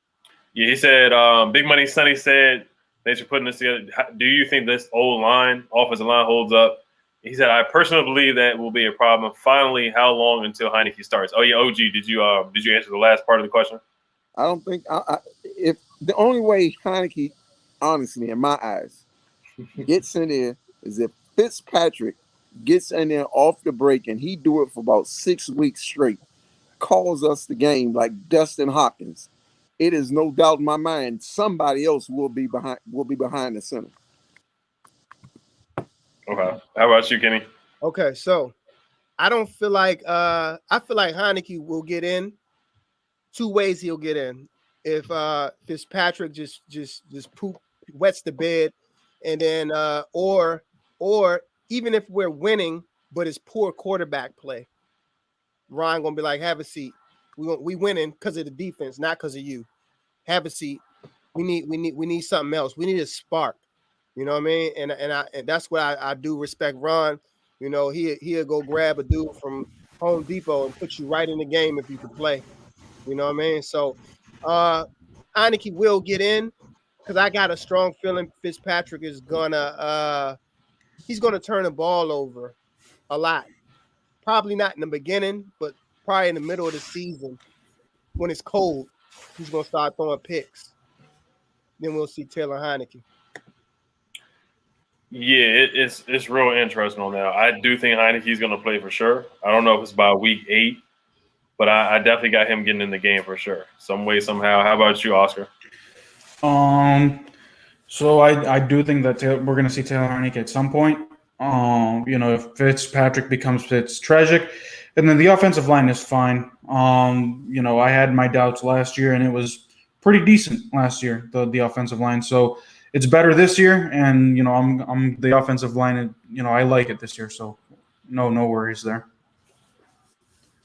Yeah, he said, Big Money Sonny said, thanks for putting this together. Do you think this offensive line holds up? He said, I personally believe that will be a problem. Finally, how long until Heineke starts? Oh, yeah, OG, did you answer the last part of the question? I don't think if the only way Heineke, honestly, in my eyes, gets in there is if Fitzpatrick gets in there off the break, and he do it for about 6 weeks straight. Calls us the game like Dustin Hopkins. It is no doubt in my mind somebody else will be behind the center. Okay. How about you, Kenny? Okay, so I don't feel like I feel like Heineke will get in. 2 ways he'll get in. If Fitzpatrick just wets the bed, and then or even if we're winning, but it's poor quarterback play, Ron gonna be like, have a seat. We winning because of the defense, not because of you. Have a seat. We need something else. We need a spark. You know what I mean? And that's what I do respect Ron. You know, he'll go grab a dude from Home Depot and put you right in the game if you can play. You know what I mean? So Heineke will get in because I got a strong feeling Fitzpatrick is gonna he's gonna turn the ball over a lot. Probably not in the beginning, but probably in the middle of the season when it's cold, he's gonna start throwing picks. Then we'll see Taylor Heineke. Yeah, it's real interesting on that. I do think Heineke's going to play for sure. I don't know if it's by week 8, but I definitely got him getting in the game for sure, some way, somehow. How about you, Oscar? So I do think that we're going to see Taylor Heineke at some point. You know, if Fitzpatrick becomes Fitztragic, and then the offensive line is fine. You know, I had my doubts last year, and it was pretty decent last year, the offensive line. So it's better this year, and you know, I'm the offensive line, and you know, I like it this year. So no worries there.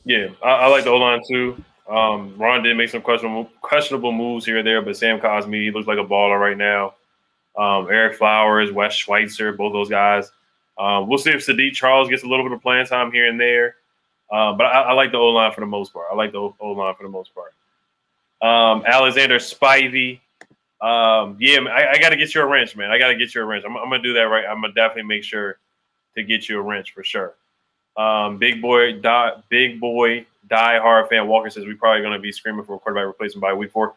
Yeah, I like the O-line too. Ron did make some questionable moves here or there, but Sam Cosme, he looks like a baller right now. Eric Flowers, Wes Schweitzer, both those guys. We'll see if Sadiq Charles gets a little bit of playing time here and there. But I like the O-line for the most part. Alexander Spivey. Yeah, I got to get you a wrench, man. I got to get you a wrench. I'm going to do that right. I'm going to definitely make sure to get you a wrench for sure. Big boy, die hard fan Walker says we're probably going to be screaming for a quarterback replacement by week 4.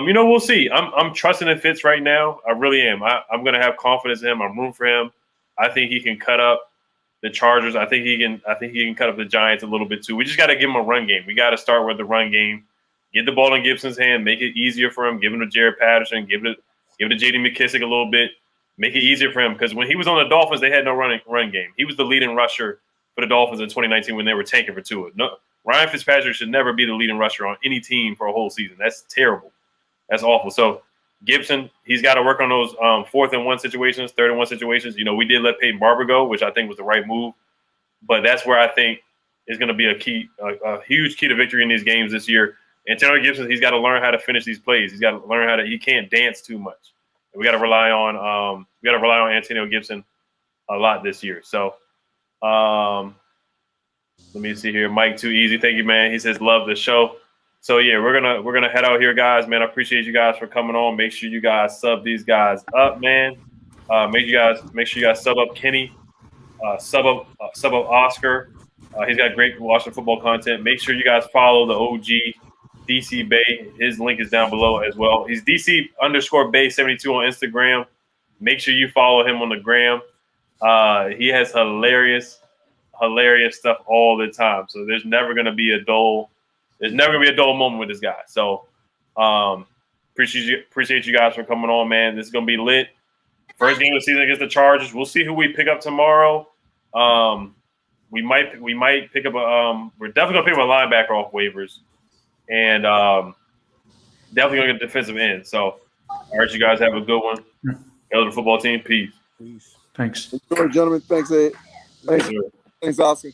You know, we'll see. I'm trusting in Fitz right now. I really am. I'm going to have confidence in him. I'm rooting for him. I think he can cut up the Chargers. I think he can cut up the Giants a little bit too. We just got to give him a run game. We got to start with the run game. Get the ball in Gibson's hand. Make it easier for him. Give him to Jared Patterson. Give it to J.D. McKissick a little bit. Make it easier for him because when he was on the Dolphins, they had no run game. He was the leading rusher for the Dolphins in 2019 when they were tanking for Tua. No, Ryan Fitzpatrick should never be the leading rusher on any team for a whole season. That's terrible. That's awful. So Gibson, he's got to work on those 4th and 1 situations, 3rd and 1 situations. You know, we did let Peyton Barber go, which I think was the right move. But that's where I think is going to be a huge key to victory in these games this year. And Taylor Gibson, he's got to learn how to finish these plays. He's got to learn he can't dance too much. And we got to rely on Antonio Gibson a lot this year. So let me see here. Mike Too Easy. Thank you, man. He says love the show. So yeah, we're gonna head out here, guys. Man, I appreciate you guys for coming on. Make sure you guys sub these guys up, man. Make sure you guys sub up Kenny, sub up Oscar. He's got great Washington football content. Make sure you guys follow the OG DC Bay. His link is down below as well. He's DC_Bay72 on Instagram. Make sure you follow him on the gram. He has hilarious stuff all the time. So there's never gonna be a dull moment with this guy. So appreciate you guys for coming on, man. This is gonna be lit. First game of the season against the Chargers. We'll see who we pick up tomorrow. We might pick up we're definitely gonna pick up a linebacker off waivers, and definitely gonna get a defensive end. So all right, you guys have a good one. Elder football team, peace. Thanks. Enjoy, gentlemen. Thanks, Ed. Thanks, Oscar.